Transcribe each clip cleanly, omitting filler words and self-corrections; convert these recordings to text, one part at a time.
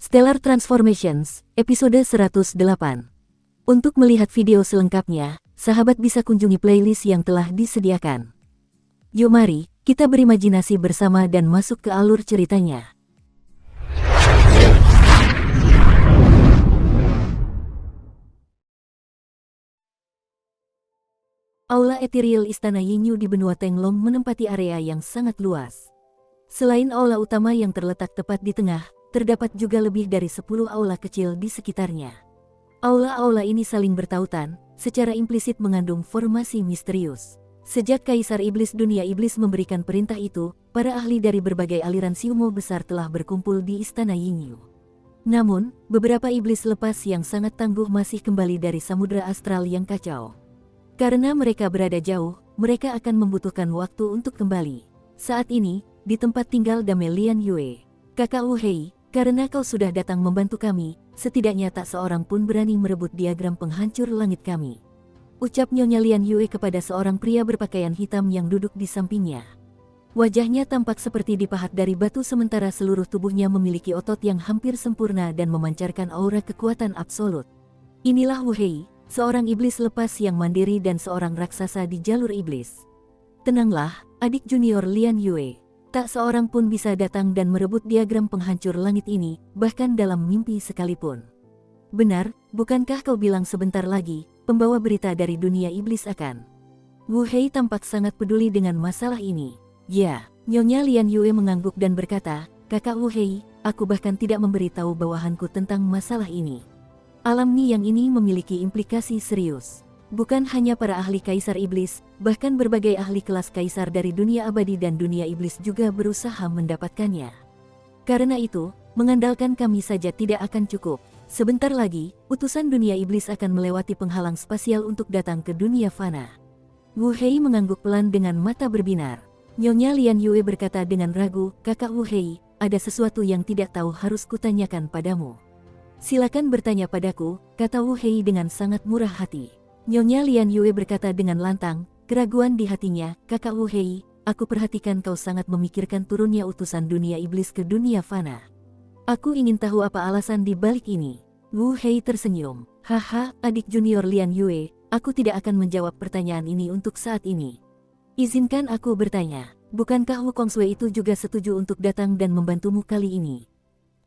Stellar Transformations, episode 108. Untuk melihat video selengkapnya, sahabat bisa kunjungi playlist yang telah disediakan. Yuk mari, kita berimajinasi bersama dan masuk ke alur ceritanya. Aula Ethereal Istana Yinyu di benua Tenglong menempati area yang sangat luas. Selain aula utama yang terletak tepat di tengah, terdapat juga lebih dari 10 aula kecil di sekitarnya. Aula-aula ini saling bertautan, secara implisit mengandung formasi misterius. Sejak Kaisar Iblis Dunia Iblis memberikan perintah itu, para ahli dari berbagai aliran Siumo besar telah berkumpul di Istana Yinyu. Namun, beberapa iblis lepas yang sangat tangguh masih kembali dari samudera astral yang kacau. Karena mereka berada jauh, mereka akan membutuhkan waktu untuk kembali. Saat ini, di tempat tinggal Dame Lian Yue, Kakak Wu Hei, karena kau sudah datang membantu kami, setidaknya tak seorang pun berani merebut diagram penghancur langit kami. Ucap Nyonya Lian Yue kepada seorang pria berpakaian hitam yang duduk di sampingnya. Wajahnya tampak seperti dipahat dari batu sementara seluruh tubuhnya memiliki otot yang hampir sempurna dan memancarkan aura kekuatan absolut. Inilah Wu Hei, seorang iblis lepas yang mandiri dan seorang raksasa di jalur iblis. Tenanglah, adik junior Lian Yue. Tak seorang pun bisa datang dan merebut diagram penghancur langit ini, bahkan dalam mimpi sekalipun. Benar, bukankah kau bilang sebentar lagi, pembawa berita dari dunia iblis akan? Wu Hei tampak sangat peduli dengan masalah ini. Ya, Nyonya Lian Yue mengangguk dan berkata, Kakak Wu Hei, aku bahkan tidak memberitahu bawahanku tentang masalah ini. Alam Ni yang ini memiliki implikasi serius. Bukan hanya para ahli Kaisar Iblis, bahkan berbagai ahli kelas Kaisar dari dunia abadi dan dunia iblis juga berusaha mendapatkannya. Karena itu, mengandalkan kami saja tidak akan cukup. Sebentar lagi, utusan dunia iblis akan melewati penghalang spasial untuk datang ke dunia fana. Wu Hei mengangguk pelan dengan mata berbinar. Nyonya Lian Yue berkata dengan ragu, Kakak Wu Hei, ada sesuatu yang tidak tahu harus kutanyakan padamu. Silakan bertanya padaku, kata Wu Hei dengan sangat murah hati. Nyonya Lian Yue berkata dengan lantang, keraguan di hatinya, Kakak Wu Hei, aku perhatikan kau sangat memikirkan turunnya utusan dunia iblis ke dunia fana. Aku ingin tahu apa alasan di balik ini. Wu Hei tersenyum. Haha, adik junior Lian Yue, aku tidak akan menjawab pertanyaan ini untuk saat ini. Izinkan aku bertanya, bukankah Wu Kongsui itu juga setuju untuk datang dan membantumu kali ini?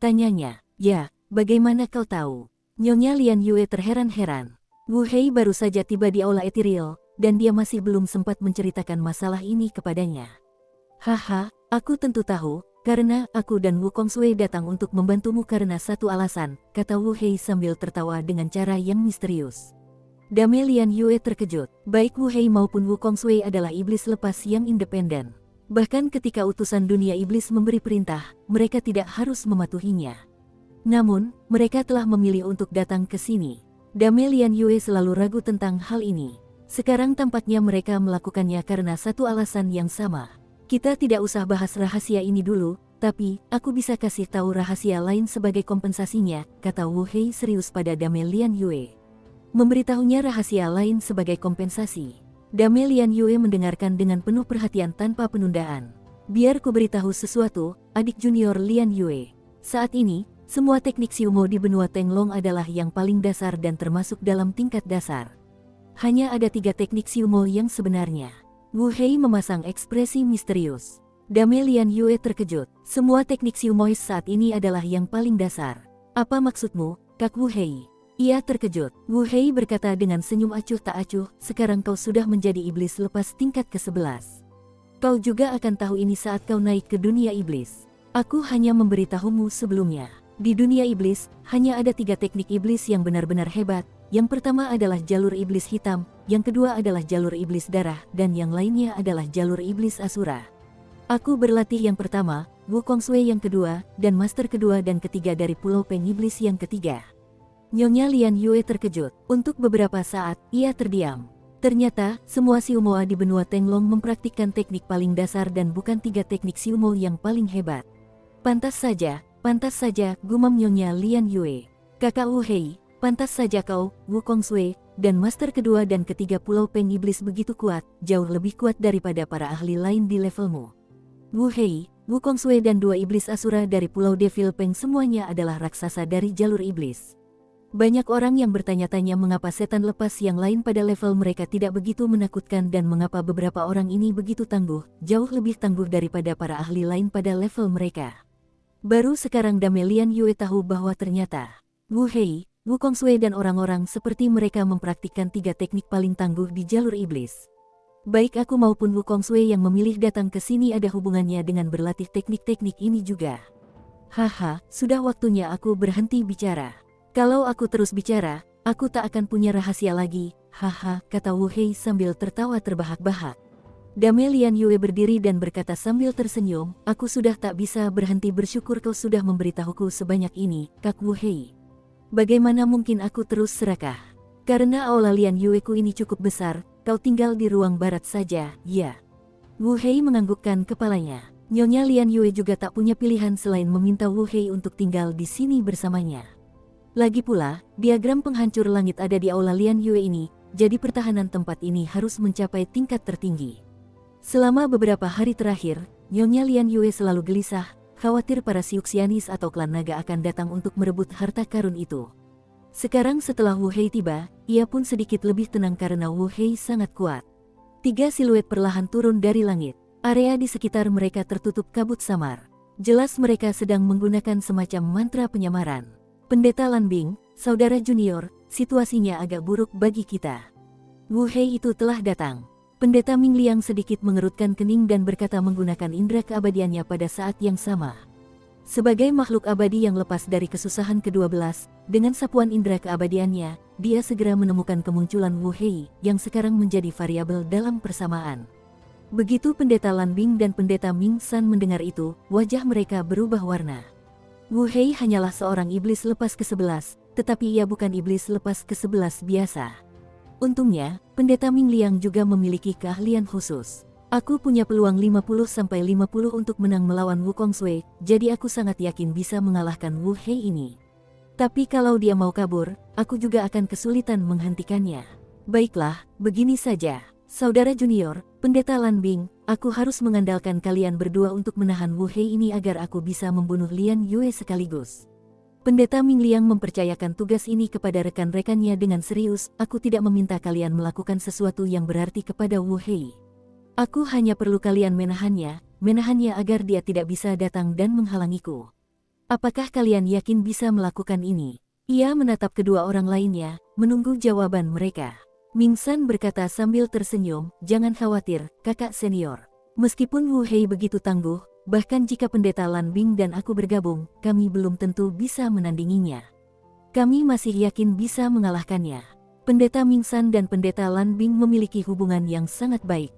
Tanyanya, ya, bagaimana kau tahu? Nyonya Lian Yue terheran-heran. Wu Hei baru saja tiba di aula Ethereal, dan dia masih belum sempat menceritakan masalah ini kepadanya. Haha, aku tentu tahu, karena aku dan Wu Kongsui datang untuk membantumu karena satu alasan, kata Wu Hei sambil tertawa dengan cara yang misterius. Dame Lian Yue terkejut, baik Wu Hei maupun Wu Kongsui adalah iblis lepas yang independen. Bahkan ketika utusan dunia iblis memberi perintah, mereka tidak harus mematuhinya. Namun, mereka telah memilih untuk datang ke sini. Dame Lian Yue selalu ragu tentang hal ini. Sekarang tampaknya mereka melakukannya karena satu alasan yang sama. Kita tidak usah bahas rahasia ini dulu, tapi aku bisa kasih tahu rahasia lain sebagai kompensasinya, kata Wu Hei serius pada Dame Lian Yue. Memberitahunya rahasia lain sebagai kompensasi. Dame Lian Yue mendengarkan dengan penuh perhatian tanpa penundaan. Biar ku beritahu sesuatu, adik junior Lian Yue. Saat ini, semua teknik Siumo di benua Tenglong adalah yang paling dasar dan termasuk dalam tingkat dasar. Hanya ada 3 teknik Siumo yang sebenarnya. Wu Hei memasang ekspresi misterius. Dame Lian Yue terkejut. Semua teknik Siumois saat ini adalah yang paling dasar. Apa maksudmu, Kak Wu Hei? Ia terkejut. Wu Hei berkata dengan senyum acuh tak acuh, sekarang kau sudah menjadi iblis lepas tingkat ke-11. Kau juga akan tahu ini saat kau naik ke dunia iblis. Aku hanya memberitahumu sebelumnya. Di dunia iblis, hanya ada 3 teknik iblis yang benar-benar hebat. Yang pertama adalah jalur iblis hitam, yang kedua adalah jalur iblis darah, dan yang lainnya adalah jalur iblis asura. Aku berlatih yang pertama, Wu Kongsui yang kedua, dan master kedua dan ketiga dari Pulau Peng Iblis yang ketiga. Nyonya Lian Yue terkejut. Untuk beberapa saat, ia terdiam. Ternyata, semua Siumoa di benua Tenglong mempraktikkan teknik paling dasar dan bukan 3 teknik Siumo yang paling hebat. Pantas saja, gumam Nyonya Lian Yue. Kakak Wu Hei, pantas saja kau, Wu Kongsui, dan master kedua dan ketiga Pulau Peng Iblis begitu kuat, jauh lebih kuat daripada para ahli lain di levelmu. Wu Hei, Wukong Sui dan dua iblis Asura dari Pulau Devil Peng semuanya adalah raksasa dari jalur iblis. Banyak orang yang bertanya-tanya mengapa setan lepas yang lain pada level mereka tidak begitu menakutkan dan mengapa beberapa orang ini begitu tangguh, jauh lebih tangguh daripada para ahli lain pada level mereka. Baru sekarang Dame Lian Yue tahu bahwa ternyata Wu Hei, Wukong Sui dan orang-orang seperti mereka mempraktikkan 3 teknik paling tangguh di jalur iblis. Baik aku maupun Wukong Sui yang memilih datang ke sini ada hubungannya dengan berlatih teknik-teknik ini juga. Haha, sudah waktunya aku berhenti bicara. Kalau aku terus bicara, aku tak akan punya rahasia lagi, haha, kata Wu Hei sambil tertawa terbahak-bahak. Dame Lian Yue berdiri dan berkata sambil tersenyum, aku sudah tak bisa berhenti bersyukur kau sudah memberitahuku sebanyak ini, Kak Wu Hei. Bagaimana mungkin aku terus serakah? Karena aula Lian Yue ku ini cukup besar, kau tinggal di ruang barat saja, ya. Wu Hei menganggukkan kepalanya. Nyonya Lian Yue juga tak punya pilihan selain meminta Wu Hei untuk tinggal di sini bersamanya. Lagi pula, diagram penghancur langit ada di aula Lian Yue ini, jadi pertahanan tempat ini harus mencapai tingkat tertinggi. Selama beberapa hari terakhir, Nyonya Lian Yue selalu gelisah, khawatir para Siuxianis atau klan naga akan datang untuk merebut harta karun itu. Sekarang setelah Wu Hei tiba, ia pun sedikit lebih tenang karena Wu Hei sangat kuat. 3 siluet perlahan turun dari langit. Area di sekitar mereka tertutup kabut samar. Jelas mereka sedang menggunakan semacam mantra penyamaran. Pendeta Lan Bing, saudara junior, situasinya agak buruk bagi kita. Wu Hei itu telah datang. Pendeta Ming Liang sedikit mengerutkan kening dan berkata menggunakan indera keabadiannya pada saat yang sama. Sebagai makhluk abadi yang lepas dari kesusahan ke-12, dengan sapuan indera keabadiannya, dia segera menemukan kemunculan Wu Hei yang sekarang menjadi variabel dalam persamaan. Begitu pendeta Lan Bing dan pendeta Ming San mendengar itu, wajah mereka berubah warna. Wu Hei hanyalah seorang iblis lepas ke-11, tetapi ia bukan iblis lepas ke-11 biasa. Untungnya, pendeta Ming Liang juga memiliki keahlian khusus. Aku punya peluang 50-50 untuk menang melawan Wukong Sui, jadi aku sangat yakin bisa mengalahkan Wu Hei ini. Tapi kalau dia mau kabur, aku juga akan kesulitan menghentikannya. Baiklah, begini saja. Saudara junior, pendeta Lan Bing, aku harus mengandalkan kalian berdua untuk menahan Wu Hei ini agar aku bisa membunuh Lian Yue sekaligus. Pendeta Ming Liang mempercayakan tugas ini kepada rekan-rekannya dengan serius, aku tidak meminta kalian melakukan sesuatu yang berarti kepada Wu Hei. Aku hanya perlu kalian menahannya agar dia tidak bisa datang dan menghalangiku. Apakah kalian yakin bisa melakukan ini? Ia menatap kedua orang lainnya, menunggu jawaban mereka. Ming San berkata sambil tersenyum, jangan khawatir, kakak senior. Meskipun Wu Hei begitu tangguh, bahkan jika pendeta Lan Bing dan aku bergabung, kami belum tentu bisa menandinginya. Kami masih yakin bisa mengalahkannya. Pendeta Ming San dan pendeta Lan Bing memiliki hubungan yang sangat baik.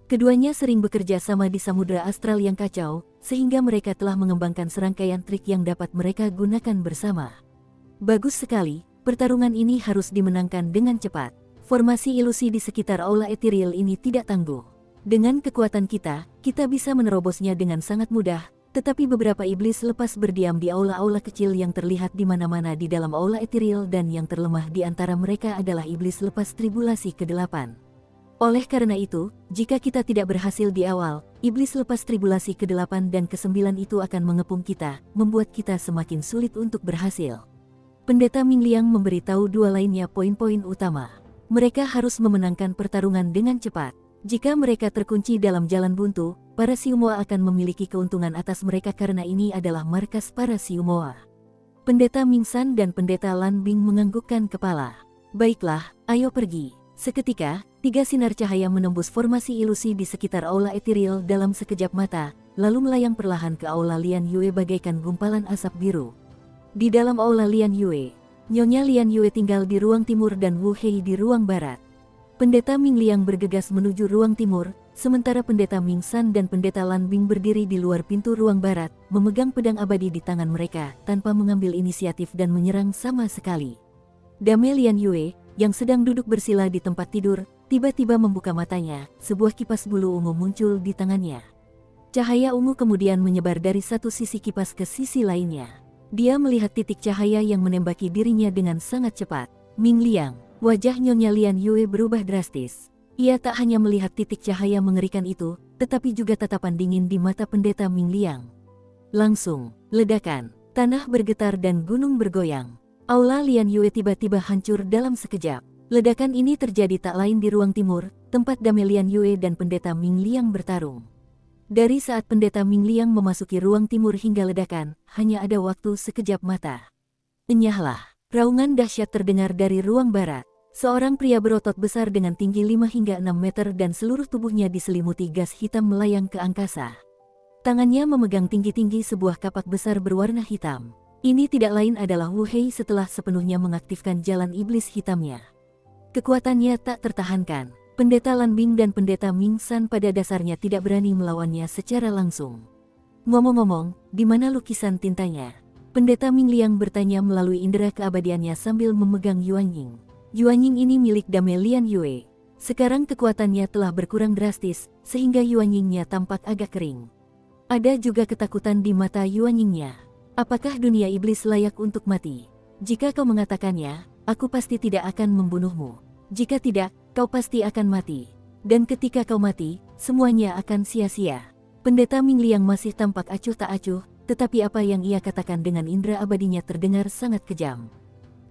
Keduanya sering bekerja sama di Samudra Astral yang kacau, sehingga mereka telah mengembangkan serangkaian trik yang dapat mereka gunakan bersama. Bagus sekali, pertarungan ini harus dimenangkan dengan cepat. Formasi ilusi di sekitar aula ethereal ini tidak tangguh. Dengan kekuatan kita bisa menerobosnya dengan sangat mudah, tetapi beberapa iblis lepas berdiam di aula-aula kecil yang terlihat di mana-mana di dalam aula ethereal dan yang terlemah di antara mereka adalah iblis lepas tribulasi ke-8. Oleh karena itu, jika kita tidak berhasil di awal, iblis lepas tribulasi ke-8 dan ke-9 itu akan mengepung kita, membuat kita semakin sulit untuk berhasil. Pendeta Ming Liang memberitahu dua lainnya poin-poin utama. Mereka harus memenangkan pertarungan dengan cepat. Jika mereka terkunci dalam jalan buntu, para Siumoa akan memiliki keuntungan atas mereka karena ini adalah markas para Siumoa. Pendeta Ming San dan pendeta Lan Bing menganggukkan kepala. Baiklah, ayo pergi. Seketika, 3 sinar cahaya menembus formasi ilusi di sekitar aula ethereal dalam sekejap mata, lalu melayang perlahan ke aula Lian Yue bagaikan gumpalan asap biru. Di dalam aula Lian Yue, Nyonya Lian Yue tinggal di ruang timur dan Wu Hei di ruang barat. Pendeta Ming Liang bergegas menuju ruang timur, sementara pendeta Ming San dan pendeta Lan Bing berdiri di luar pintu ruang barat, memegang pedang abadi di tangan mereka, tanpa mengambil inisiatif dan menyerang sama sekali. Dame Lian Yue, yang sedang duduk bersila di tempat tidur, tiba-tiba membuka matanya, sebuah kipas bulu ungu muncul di tangannya. Cahaya ungu kemudian menyebar dari satu sisi kipas ke sisi lainnya. Dia melihat titik cahaya yang menembaki dirinya dengan sangat cepat. Ming Liang, wajah Nyonya Lian Yue berubah drastis. Ia tak hanya melihat titik cahaya mengerikan itu, tetapi juga tatapan dingin di mata pendeta Ming Liang. Langsung, ledakan, tanah bergetar dan gunung bergoyang. Aula Lian Yue tiba-tiba hancur dalam sekejap. Ledakan ini terjadi tak lain di ruang timur, tempat Dame Lian Yue dan pendeta Ming Liang bertarung. Dari saat pendeta Ming Liang memasuki ruang timur hingga ledakan, hanya ada waktu sekejap mata. Enyahlah, raungan dahsyat terdengar dari ruang barat. Seorang pria berotot besar dengan tinggi 5 hingga 6 meter dan seluruh tubuhnya diselimuti gas hitam melayang ke angkasa. Tangannya memegang tinggi-tinggi sebuah kapak besar berwarna hitam. Ini tidak lain adalah Wu Hei setelah sepenuhnya mengaktifkan jalan iblis hitamnya. Kekuatannya tak tertahankan. Pendeta Lan Bing dan pendeta Ming San pada dasarnya tidak berani melawannya secara langsung. Ngomong-ngomong, di mana lukisan tintanya? Pendeta Ming Liang bertanya melalui indera keabadiannya sambil memegang Yuan Ying. Yuan Ying ini milik Dame Lian Yue. Sekarang kekuatannya telah berkurang drastis, sehingga Yuan Yingnya tampak agak kering. Ada juga ketakutan di mata Yuan Yingnya. Apakah dunia iblis layak untuk mati? Jika kau mengatakannya, aku pasti tidak akan membunuhmu. Jika tidak, kau pasti akan mati. Dan ketika kau mati, semuanya akan sia-sia. Pendeta Ming Liang masih tampak acuh tak acuh, tetapi apa yang ia katakan dengan indera abadinya terdengar sangat kejam.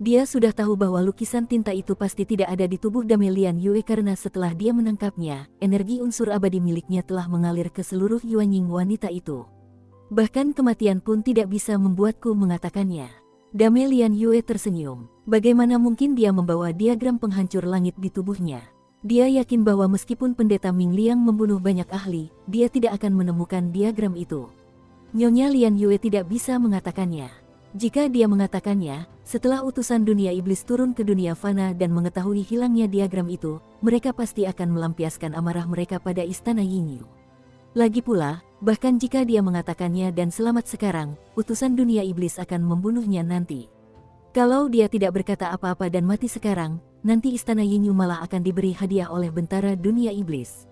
Dia sudah tahu bahwa lukisan tinta itu pasti tidak ada di tubuh Dame Lian Yue karena setelah dia menangkapnya, energi unsur abadi miliknya telah mengalir ke seluruh Yuan Ying wanita itu. Bahkan kematian pun tidak bisa membuatku mengatakannya. Dame Lian Yue tersenyum. Bagaimana mungkin dia membawa diagram penghancur langit di tubuhnya? Dia yakin bahwa meskipun pendeta Ming Liang membunuh banyak ahli, dia tidak akan menemukan diagram itu. Nyonya Lian Yue tidak bisa mengatakannya. Jika dia mengatakannya, setelah utusan dunia iblis turun ke dunia fana dan mengetahui hilangnya diagram itu, mereka pasti akan melampiaskan amarah mereka pada istana Yingyu. Lagi pula, bahkan jika dia mengatakannya dan selamat sekarang, utusan dunia iblis akan membunuhnya nanti. Kalau dia tidak berkata apa-apa dan mati sekarang, nanti istana Yingyu malah akan diberi hadiah oleh bentara dunia iblis.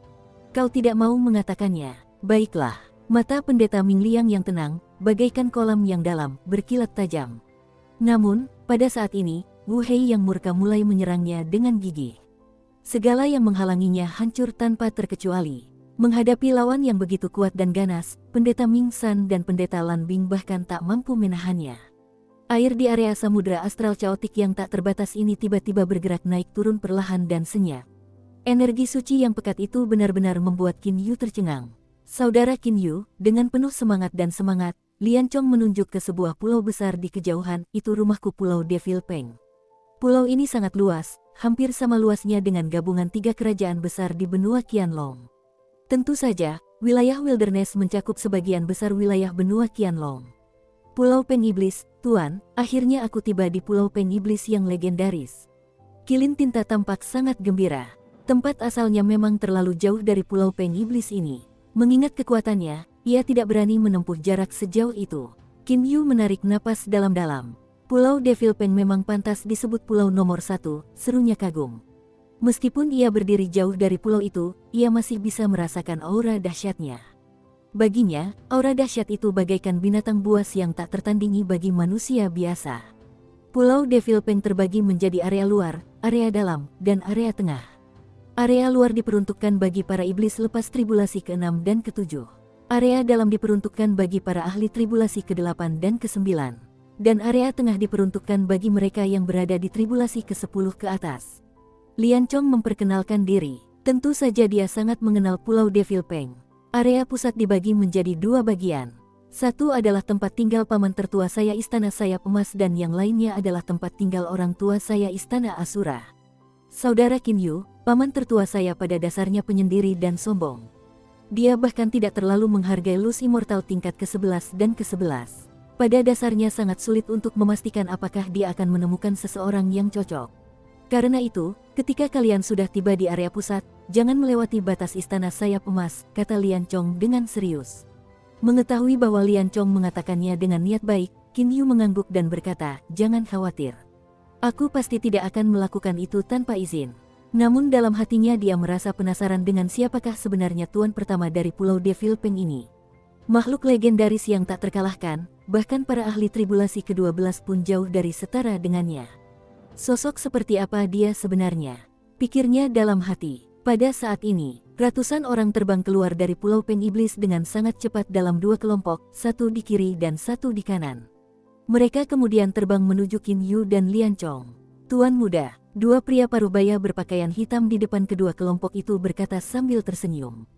Kau tidak mau mengatakannya, baiklah. Mata pendeta Ming Liang yang tenang, bagaikan kolam yang dalam, berkilat tajam. Namun, pada saat ini, Wu Hei yang murka mulai menyerangnya dengan gigih. Segala yang menghalanginya hancur tanpa terkecuali. Menghadapi lawan yang begitu kuat dan ganas, pendeta Ming San dan pendeta Lan Bing bahkan tak mampu menahannya. Air di area samudera astral caotik yang tak terbatas ini tiba-tiba bergerak naik turun perlahan dan senyap. Energi suci yang pekat itu benar-benar membuat Qin Yu tercengang. Saudara Qin Yu, dengan penuh semangat dan semangat, Lian Chong menunjuk ke sebuah pulau besar di kejauhan, itu rumahku Pulau Devil Peng. Pulau ini sangat luas, hampir sama luasnya dengan gabungan 3 kerajaan besar di benua Qianlong. Tentu saja, wilayah wilderness mencakup sebagian besar wilayah benua Qianlong. Pulau Peng Iblis, Tuan, akhirnya aku tiba di Pulau Peng Iblis yang legendaris. Kilin Tinta tampak sangat gembira. Tempat asalnya memang terlalu jauh dari Pulau Peng Iblis ini. Mengingat kekuatannya, ia tidak berani menempuh jarak sejauh itu. Qin Yu menarik napas dalam-dalam. Pulau Devil Peng memang pantas disebut pulau nomor 1, serunya kagum. Meskipun ia berdiri jauh dari pulau itu, ia masih bisa merasakan aura dahsyatnya. Baginya, aura dahsyat itu bagaikan binatang buas yang tak tertandingi bagi manusia biasa. Pulau Devil Peng terbagi menjadi area luar, area dalam, dan area tengah. Area luar diperuntukkan bagi para iblis lepas tribulasi ke-6 dan ke-7. Area dalam diperuntukkan bagi para ahli tribulasi ke-8 dan ke-9. Dan area tengah diperuntukkan bagi mereka yang berada di tribulasi ke-10 ke atas. Lian Chong memperkenalkan diri. Tentu saja dia sangat mengenal Pulau Devil Peng. Area pusat dibagi menjadi 2 bagian. Satu adalah tempat tinggal paman tertua saya Istana Sayap Emas dan yang lainnya adalah tempat tinggal orang tua saya Istana Asura. Saudara Qin Yu, paman tertua saya pada dasarnya penyendiri dan sombong. Dia bahkan tidak terlalu menghargai lus immortal tingkat ke-11 dan ke-11. Pada dasarnya sangat sulit untuk memastikan apakah dia akan menemukan seseorang yang cocok. Karena itu, ketika kalian sudah tiba di area pusat, jangan melewati batas Istana Sayap Emas, kata Lian Chong dengan serius. Mengetahui bahwa Lian Chong mengatakannya dengan niat baik, Qin Yu mengangguk dan berkata, jangan khawatir. Aku pasti tidak akan melakukan itu tanpa izin. Namun dalam hatinya dia merasa penasaran dengan siapakah sebenarnya tuan pertama dari Pulau Devil Peng ini. Makhluk legendaris yang tak terkalahkan, bahkan para ahli tribulasi ke-12 pun jauh dari setara dengannya. Sosok seperti apa dia sebenarnya? Pikirnya dalam hati. Pada saat ini, Ratusan orang terbang keluar dari Pulau Peng Iblis dengan sangat cepat dalam dua kelompok, satu di kiri dan satu di kanan. Mereka kemudian terbang menuju Qin Yu dan Lian Chong. Tuan muda, dua pria parubaya berpakaian hitam di depan kedua kelompok itu berkata sambil tersenyum.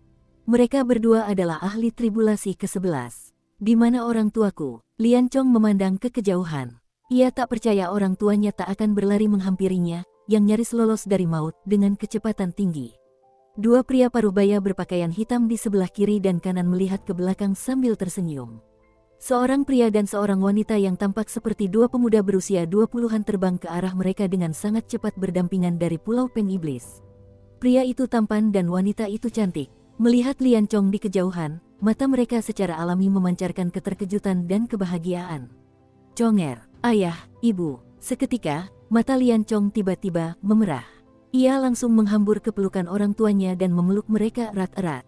Mereka berdua adalah ahli tribulasi ke-11. Di mana orang tuaku? Lian Chong memandang ke kejauhan. Ia tak percaya orang tuanya tak akan berlari menghampirinya, yang nyaris lolos dari maut dengan kecepatan tinggi. Dua pria parubaya berpakaian hitam di sebelah kiri dan kanan melihat ke belakang sambil tersenyum. Seorang pria dan seorang wanita yang tampak seperti dua pemuda berusia 20-an terbang ke arah mereka dengan sangat cepat berdampingan dari Pulau Peng Iblis. Pria itu tampan dan wanita itu cantik. Melihat Lian Chong di kejauhan, mata mereka secara alami memancarkan keterkejutan dan kebahagiaan. Conger, ayah, ibu. Seketika, mata Lian Chong tiba-tiba memerah. Ia langsung menghambur ke pelukan orang tuanya dan memeluk mereka erat-erat.